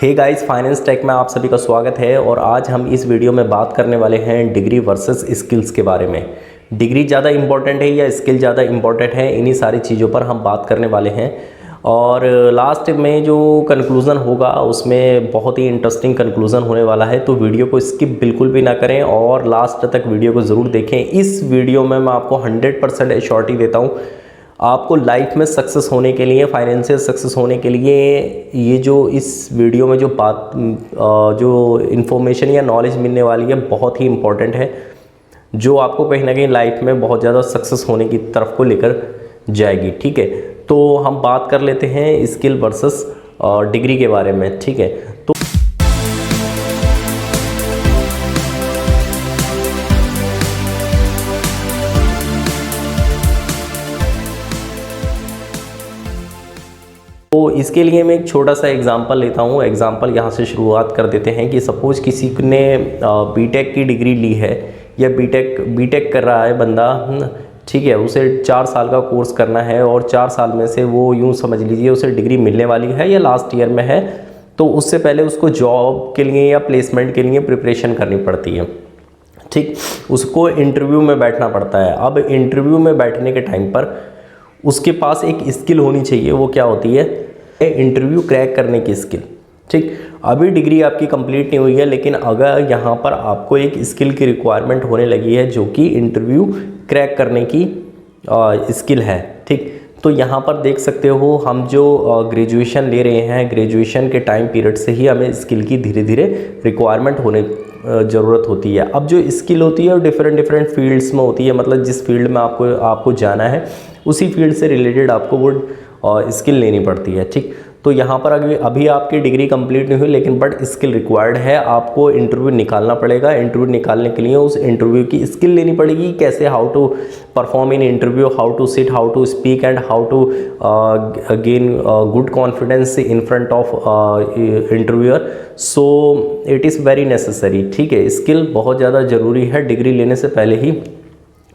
Hey guys, finance take में आप सभी का स्वागत है। और आज हम इस वीडियो में बात करने वाले हैं डिग्री वर्सेस स्किल्स के बारे में। डिग्री ज़्यादा इम्पोर्टेंट है या स्किल ज़्यादा इम्पोर्टेंट है, इन्हीं सारी चीज़ों पर हम बात करने वाले हैं। और लास्ट में जो कंक्लूज़न होगा उसमें बहुत ही इंटरेस्टिंग कंक्लूज़न होने वाला है, तो वीडियो को स्किप बिल्कुल भी ना करें और लास्ट तक वीडियो को ज़रूर देखें। इस वीडियो में मैं आपको 100% एश्योरिटी देता हूँ, आपको लाइफ में सक्सेस होने के लिए, फाइनेंशियल सक्सेस होने के लिए ये जो इस वीडियो में जो बात जो इन्फॉर्मेशन या नॉलेज मिलने वाली है बहुत ही इम्पॉर्टेंट है, जो आपको कहीं ना कहीं लाइफ में बहुत ज़्यादा सक्सेस होने की तरफ को लेकर जाएगी। ठीक है, तो हम बात कर लेते हैं स्किल वर्सेस डिग्री के बारे में। ठीक है, तो इसके लिए मैं एक छोटा सा एग्जांपल लेता हूँ। एग्जांपल यहाँ से शुरुआत कर देते हैं कि सपोज़ किसी ने बीटेक की डिग्री ली है या बीटेक कर रहा है बंदा, ठीक है, उसे 4 साल का कोर्स करना है और 4 साल में से वो यूँ समझ लीजिए उसे डिग्री मिलने वाली है या लास्ट ईयर में है, तो उससे पहले उसको जॉब के लिए या प्लेसमेंट के लिए प्रिपरेशन करनी पड़ती है। ठीक, उसको इंटरव्यू में बैठना पड़ता है। अब इंटरव्यू में बैठने के टाइम पर उसके पास एक स्किल होनी चाहिए। वो क्या होती है? इंटरव्यू क्रैक करने की स्किल। ठीक, अभी डिग्री आपकी कंप्लीट नहीं हुई है, लेकिन अगर यहाँ पर आपको एक स्किल की रिक्वायरमेंट होने लगी है जो कि इंटरव्यू क्रैक करने की स्किल है। ठीक, तो यहाँ पर देख सकते हो हम जो ग्रेजुएशन ले रहे हैं, ग्रेजुएशन के टाइम पीरियड से ही हमें स्किल की धीरे धीरे रिक्वायरमेंट होने ज़रूरत होती है। अब जो स्किल होती है वो डिफरेंट फील्ड्स में होती है, मतलब जिस फील्ड में आपको जाना है उसी फील्ड से रिलेटेड आपको वो स्किल लेनी पड़ती है। ठीक, तो यहाँ पर अभी आपकी डिग्री कंप्लीट नहीं हुई, लेकिन बट स्किल रिक्वायर्ड है, आपको इंटरव्यू निकालना पड़ेगा। इंटरव्यू निकालने के लिए उस इंटरव्यू की स्किल लेनी पड़ेगी, कैसे how to perform in interview, how to sit, how to speak and how to gain good confidence in front of interviewer. So it is very necessary. ठीक है, स्किल बहुत ज़्यादा ज़रूरी है। डिग्री लेने से पहले ही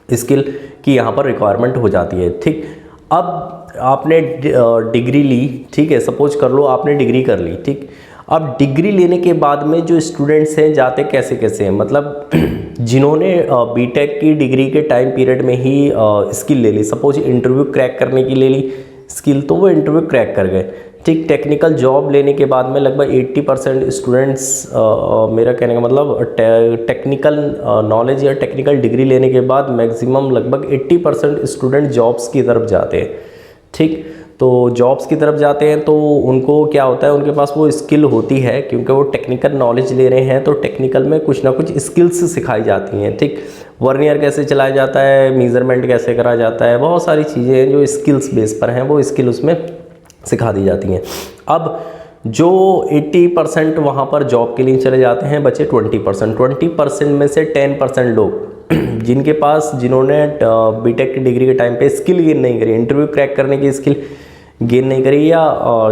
स्किल की यहाँ पर रिक्वायरमेंट हो जाती है। ठीक, अब आपने डिग्री ली, ठीक है, सपोज कर लो आपने डिग्री कर ली। ठीक, अब डिग्री लेने के बाद में जो स्टूडेंट्स हैं जाते कैसे हैं, मतलब जिन्होंने बीटेक की डिग्री के टाइम पीरियड में ही स्किल ले ली, सपोज इंटरव्यू क्रैक करने की ले ली स्किल, तो वो इंटरव्यू क्रैक कर गए। ठीक, टेक्निकल जॉब लेने के बाद में लगभग 80% स्टूडेंट्स, मेरा कहने का मतलब टेक्निकल नॉलेज या टेक्निकल डिग्री लेने के बाद मैक्सिमम लगभग 80% स्टूडेंट जॉब्स की तरफ जाते हैं। ठीक, तो जॉब्स की तरफ जाते हैं तो उनको क्या होता है, उनके पास वो स्किल होती है, क्योंकि वो टेक्निकल नॉलेज ले रहे हैं तो टेक्निकल में कुछ ना कुछ स्किल्स सिखाई जाती हैं। ठीक, वर्नियर कैसे चलाया जाता है, मेजरमेंट कैसे करा जाता है, बहुत सारी चीज़ें हैं जो स्किल्स बेस पर हैं, वो स्किल उसमें सिखा दी जाती हैं। अब जो 80% वहाँ पर जॉब के लिए चले जाते हैं, बचे 20% में से 10% लोग जिन्होंने बीटेक की डिग्री के टाइम पे स्किल गेन नहीं करी, इंटरव्यू क्रैक करने की स्किल गेन नहीं करी, या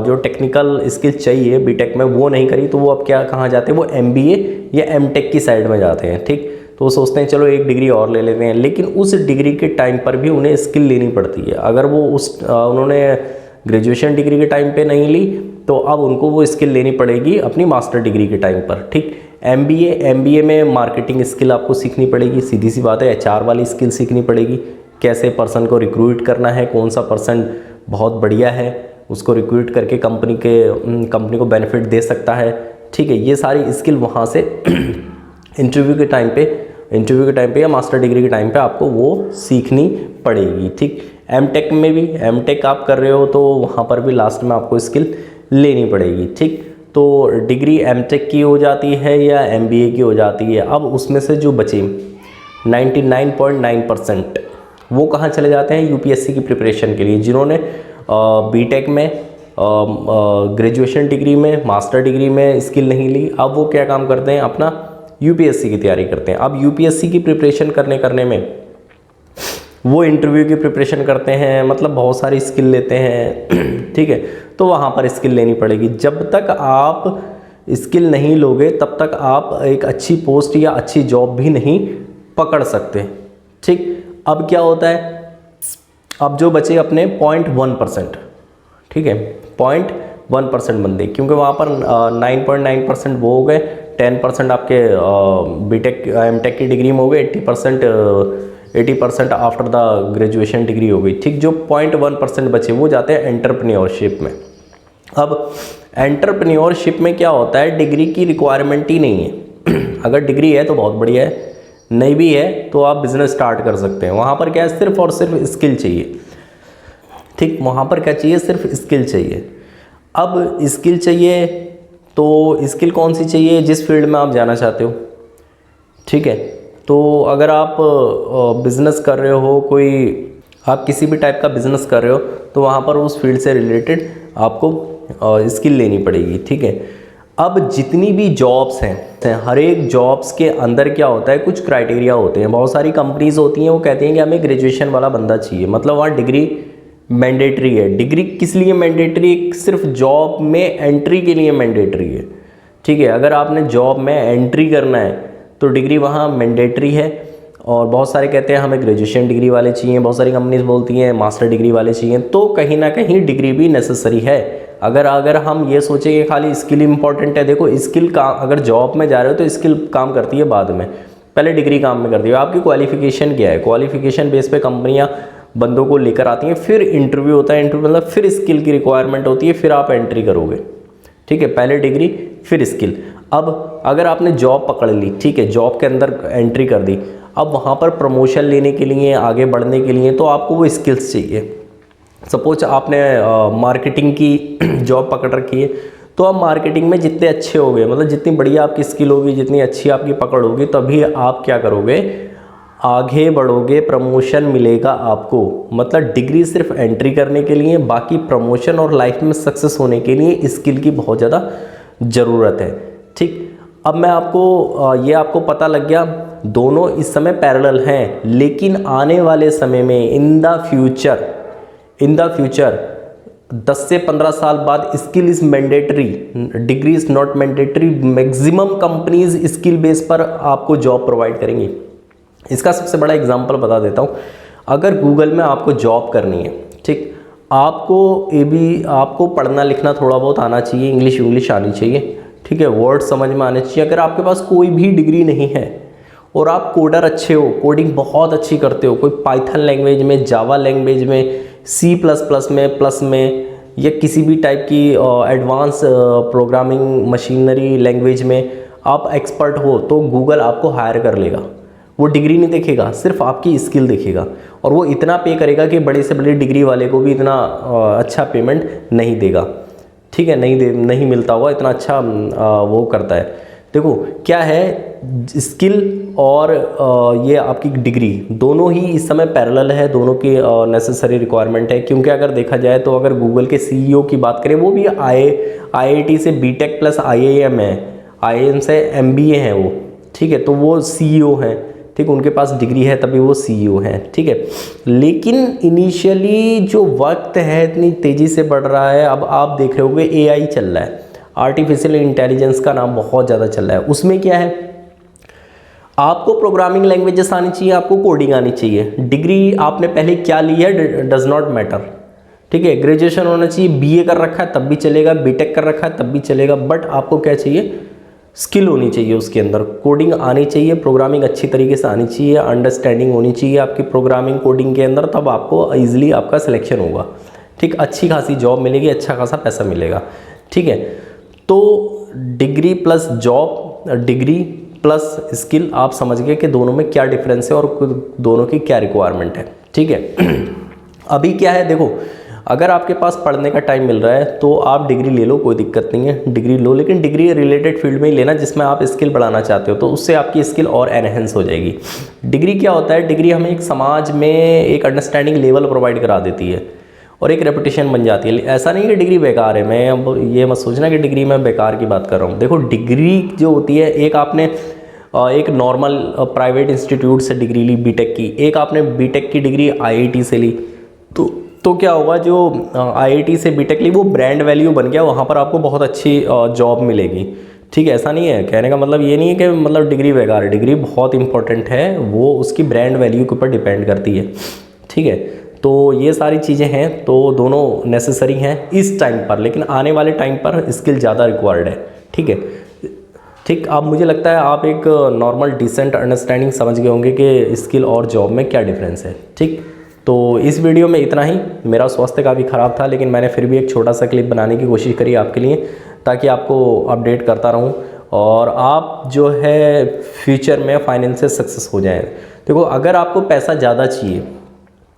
जो टेक्निकल स्किल चाहिए बीटेक में वो नहीं करी, तो वो अब कहाँ जाते हैं, वो एमबीए या एमटेक की साइड में जाते हैं। ठीक, तो वो सोचते हैं चलो एक डिग्री और ले लेते हैं, लेकिन उस डिग्री के टाइम पर भी उन्हें स्किल लेनी पड़ती है। अगर वो उन्होंने ग्रेजुएशन डिग्री के टाइम पे नहीं ली तो अब उनको वो स्किल लेनी पड़ेगी अपनी मास्टर डिग्री के टाइम पर। ठीक, एमबीए में मार्केटिंग स्किल आपको सीखनी पड़ेगी, सीधी सी बात है, एचआर वाली स्किल सीखनी पड़ेगी, कैसे पर्सन को रिक्रूट करना है, कौन सा पर्सन बहुत बढ़िया है उसको रिक्रूट करके कंपनी को बेनिफिट दे सकता है। ठीक है, ये सारी स्किल वहाँ से इंटरव्यू के टाइम पे या मास्टर डिग्री के टाइम पे आपको वो सीखनी पड़ेगी। ठीक, एमटेक में भी, एमटेक आप कर रहे हो तो वहाँ पर भी लास्ट में आपको स्किल लेनी पड़ेगी। ठीक, तो डिग्री एमटेक की हो जाती है या एमबीए की हो जाती है। अब उसमें से जो बचे 99.9% वो कहाँ चले जाते हैं, यूपीएससी की प्रिपरेशन के लिए। जिन्होंने बीटेक में, ग्रेजुएशन डिग्री में, मास्टर डिग्री में स्किल नहीं ली, अब वो क्या काम करते हैं, अपना यूपीएससी की तैयारी करते हैं। अब यूपीएससी की प्रिपरेशन करने में वो इंटरव्यू की प्रिपरेशन करते हैं, मतलब बहुत सारी स्किल लेते हैं। ठीक है, तो वहाँ पर स्किल लेनी पड़ेगी। जब तक आप स्किल नहीं लोगे तब तक आप एक अच्छी पोस्ट या अच्छी जॉब भी नहीं पकड़ सकते। ठीक, अब क्या होता है, अब जो बचे अपने 0.1%, ठीक है, 1% बंदे, क्योंकि वहाँ पर 9.9% वो हो गए, 10% आपके बीटेक एमटेक की डिग्री में हो गए, 80% आफ्टर द ग्रेजुएशन डिग्री हो गई, ठीक। जो 0.1% बचे वो जाते हैं एंटरप्रेन्योरशिप में। अब एंटरप्रेन्योरशिप में क्या होता है, डिग्री की रिक्वायरमेंट ही नहीं है। अगर डिग्री है तो बहुत बढ़िया है, नहीं भी है तो आप बिजनेस स्टार्ट कर सकते हैं। वहाँ पर क्या है, सिर्फ और सिर्फ स्किल चाहिए, ठीक। वहाँ पर क्या चाहिए, सिर्फ स्किल चाहिए। अब स्किल चाहिए तो स्किल कौन सी चाहिए, जिस फील्ड में आप जाना चाहते हो, ठीक है। तो अगर आप बिज़नेस कर रहे हो, कोई आप किसी भी टाइप का बिज़नेस कर रहे हो, तो वहाँ पर उस फील्ड से रिलेटेड आपको स्किल लेनी पड़ेगी, ठीक है। अब जितनी भी जॉब्स हैं, हर एक जॉब्स के अंदर क्या होता है, कुछ क्राइटेरिया होते हैं। बहुत सारी कंपनीज होती हैं वो कहती हैं कि हमें ग्रेजुएशन वाला बंदा चाहिए, मतलब वहाँ डिग्री मैंडेटरी है। डिग्री किस लिए मैंडेटरी, सिर्फ जॉब में एंट्री के लिए मैंडेटरी है, ठीक है। अगर आपने जॉब में एंट्री करना है तो डिग्री वहाँ मैंडेटरी है। और बहुत सारे कहते हैं हमें ग्रेजुएशन डिग्री वाले चाहिए, बहुत सारी कंपनीज बोलती हैं मास्टर डिग्री वाले चाहिए। तो कहीं ना कहीं डिग्री भी नेसेसरी है। अगर हम ये सोचें कि खाली स्किल इंपॉर्टेंट है, देखो स्किल का अगर जॉब में जा रहे हो तो स्किल काम करती है बाद में, पहले डिग्री काम में करती है। आपकी क्वालिफिकेशन क्या है, क्वालिफिकेशन बेस पे कंपनियां बंदों को लेकर आती हैं, फिर इंटरव्यू होता है, इंटरव्यू मतलब फिर स्किल की रिक्वायरमेंट होती है, फिर आप एंट्री करोगे, ठीक है। पहले डिग्री फिर स्किल। अब अगर आपने जॉब पकड़ ली, ठीक है, जॉब के अंदर एंट्री कर दी, अब वहाँ पर प्रमोशन लेने के लिए, आगे बढ़ने के लिए तो आपको वो स्किल्स चाहिए। सपोज आपने मार्केटिंग की जॉब पकड़ रखी है, तो आप मार्केटिंग में जितने अच्छे हो गए, मतलब जितनी बढ़िया आपकी स्किल होगी, जितनी अच्छी आपकी पकड़ होगी, तभी आप क्या करोगे, आगे बढ़ोगे, प्रमोशन मिलेगा आपको। मतलब डिग्री सिर्फ एंट्री करने के लिए, बाकी प्रमोशन और लाइफ में सक्सेस होने के लिए स्किल की बहुत ज़्यादा ज़रूरत है, ठीक। अब मैं आपको ये आपको पता लग गया, दोनों इस समय पैरेलल हैं, लेकिन आने वाले समय में इन द फ्यूचर 10 से 15 साल बाद skill is mandatory, degree is not mandatory. Maximum companies skill base पर आपको जॉब प्रोवाइड करेंगी। इसका सबसे बड़ा एग्जांपल बता देता हूँ। अगर गूगल में आपको जॉब करनी है, ठीक, आपको पढ़ना लिखना थोड़ा बहुत आना चाहिए, इंग्लिश आनी चाहिए, ठीक है, वर्ड समझ में आने चाहिए। अगर आपके पास कोई भी डिग्री नहीं है और आप कोडर अच्छे हो, कोडिंग बहुत अच्छी करते हो, कोई पाइथन लैंग्वेज में, जावा लैंग्वेज में, C++ में या किसी भी टाइप की एडवांस प्रोग्रामिंग मशीनरी लैंग्वेज में आप एक्सपर्ट हो, तो गूगल आपको हायर कर लेगा। वो डिग्री नहीं देखेगा, सिर्फ आपकी स्किल देखेगा, और वो इतना पे करेगा कि बड़े से बड़ी डिग्री वाले को भी इतना अच्छा पेमेंट नहीं देगा, ठीक है, नहीं मिलता होगा इतना अच्छा वो करता है। देखो क्या है, स्किल और ये आपकी डिग्री दोनों ही इस समय पैरेलल है, दोनों की नेसेसरी रिक्वायरमेंट है। क्योंकि अगर देखा जाए तो अगर गूगल के CEO की बात करें, वो भी IIT से BTech प्लस IIM है, IIM से MBA है वो, ठीक है, तो वो CEO हैं, ठीक, उनके पास डिग्री है तभी वो CEO हैं, ठीक है। लेकिन इनिशियली जो वक्त है इतनी तेज़ी से बढ़ रहा है, अब आप देख रहे होगे AI चल रहा है, आर्टिफिशियल इंटेलिजेंस का नाम बहुत ज़्यादा चल रहा है। उसमें क्या है, आपको प्रोग्रामिंग लैंग्वेजेस आनी चाहिए, आपको कोडिंग आनी चाहिए। डिग्री आपने पहले क्या ली है डज नॉट मैटर, ठीक है। ग्रेजुएशन होना चाहिए, BA कर रखा है तब भी चलेगा, BTech कर रखा है तब भी चलेगा, बट आपको क्या चाहिए, स्किल होनी चाहिए उसके अंदर, कोडिंग आनी चाहिए, प्रोग्रामिंग अच्छी तरीके से आनी चाहिए, अंडरस्टैंडिंग होनी चाहिए आपकी प्रोग्रामिंग कोडिंग के अंदर, तब आपको ईजिली आपका सिलेक्शन होगा, ठीक, अच्छी खासी जॉब मिलेगी, अच्छा खासा पैसा मिलेगा, ठीक है। तो degree plus job, degree plus skill, आप समझ गए कि दोनों में क्या डिफरेंस है और दोनों की क्या रिक्वायरमेंट है, ठीक है। अभी क्या है, देखो अगर आपके पास पढ़ने का टाइम मिल रहा है तो आप डिग्री ले लो, कोई दिक्कत नहीं है, डिग्री लो, लेकिन डिग्री रिलेटेड फील्ड में ही लेना जिसमें आप स्किल बढ़ाना चाहते हो, तो उससे आपकी स्किल और एनहेंस हो जाएगी। डिग्री क्या होता है, डिग्री हमें एक समाज में एक अंडरस्टैंडिंग लेवल प्रोवाइड करा देती है और एक रेपुटेशन बन जाती है। ऐसा नहीं कि डिग्री बेकार है, मैं अब ये मत सोचना कि डिग्री मैं बेकार की बात कर रहा हूँ। देखो डिग्री जो होती है, एक आपने एक नॉर्मल प्राइवेट इंस्टीट्यूट से डिग्री ली BTech की, एक आपने BTech की डिग्री IIT से ली, तो क्या होगा, जो IIT से BTech ली वो ब्रांड वैल्यू बन गया, वहाँ पर आपको बहुत अच्छी जॉब मिलेगी, ठीक है। ऐसा नहीं है, कहने का मतलब ये नहीं है कि मतलब डिग्री बेकार है, डिग्री बहुत इंपॉर्टेंट है, वो उसकी ब्रांड वैल्यू के ऊपर डिपेंड करती है, ठीक है। तो ये सारी चीज़ें हैं, तो दोनों नेसेसरी हैं इस टाइम पर, लेकिन आने वाले टाइम पर स्किल ज़्यादा रिक्वायर्ड है। ठीक है, ठीक। अब मुझे लगता है आप एक नॉर्मल डिसेंट अंडरस्टैंडिंग समझ गए होंगे कि स्किल और जॉब में क्या डिफरेंस है। ठीक, तो इस वीडियो में इतना ही। मेरा स्वास्थ्य काफ़ी ख़राब था, लेकिन मैंने फिर भी एक छोटा सा क्लिप बनाने की कोशिश करी आपके लिए, ताकि आपको अपडेट करता रहूं और आप जो है फ्यूचर में फाइनेंशियल सक्सेस हो जाएं। देखो, अगर आपको पैसा ज़्यादा चाहिए,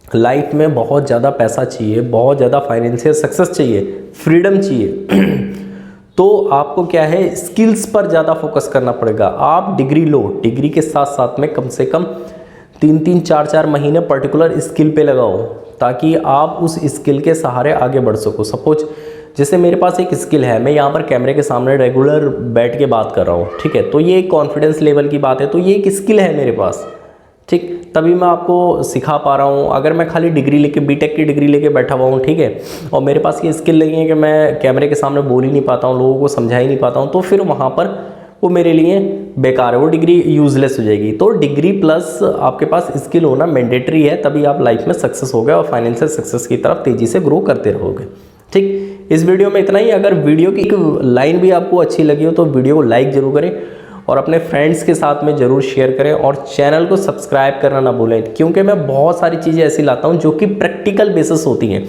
लाइफ में बहुत ज़्यादा पैसा चाहिए, बहुत ज़्यादा फाइनेंशियल सक्सेस चाहिए, फ्रीडम चाहिए तो आपको क्या है, स्किल्स पर ज़्यादा फोकस करना पड़ेगा। आप डिग्री लो, डिग्री के साथ साथ में कम से कम 3-3, 4-4 महीने पर्टिकुलर स्किल पे लगाओ, ताकि आप उस स्किल के सहारे आगे बढ़ सको। सपोज जैसे मेरे पास एक स्किल है, मैं यहाँ पर कैमरे के सामने रेगुलर बैठ के बात कर रहा हूँ, ठीक है, तो ये एक कॉन्फिडेंस लेवल की बात है, तो ये एक स्किल है मेरे पास। ठीक, तभी मैं आपको सिखा पा रहा हूँ। अगर मैं खाली डिग्री लेके, बीटेक की डिग्री लेके बैठा हुआ हूँ, ठीक है, और मेरे पास ये स्किल नहीं है कि मैं कैमरे के सामने बोल ही नहीं पाता हूँ, लोगों को समझा ही नहीं पाता हूँ, तो फिर वहाँ पर वो मेरे लिए बेकार है, वो डिग्री यूजलेस हो जाएगी। तो डिग्री प्लस आपके पास स्किल होना मैंडेटरी है, तभी आप लाइफ में सक्सेस हो गए और फाइनेंशियल सक्सेस की तरफ तेज़ी से ग्रो करते रहोगे। ठीक, इस वीडियो में इतना ही। अगर वीडियो की एक लाइन भी आपको अच्छी लगी हो तो वीडियो को लाइक ज़रूर करें और अपने फ्रेंड्स के साथ में ज़रूर शेयर करें, और चैनल को सब्सक्राइब करना ना भूलें, क्योंकि मैं बहुत सारी चीज़ें ऐसी लाता हूं जो कि प्रैक्टिकल बेसिस होती हैं,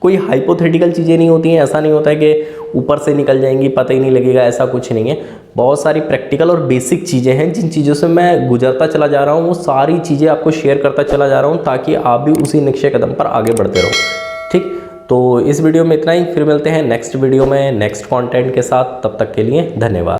कोई हाइपोथेटिकल चीज़ें नहीं होती हैं। ऐसा नहीं होता है कि ऊपर से निकल जाएंगी, पता ही नहीं लगेगा, ऐसा कुछ नहीं है। बहुत सारी प्रैक्टिकल और बेसिक चीज़ें हैं, जिन चीज़ों से मैं गुजरता चला जा रहा हूँ, वो सारी चीज़ें आपको शेयर करता चला जा रहा हूँ, ताकि आप भी उसी नक्शे कदम पर आगे बढ़ते रहो। ठीक, तो इस वीडियो में इतना ही। फिर मिलते हैं नेक्स्ट वीडियो में नेक्स्ट कंटेंट के साथ। तब तक के लिए धन्यवाद।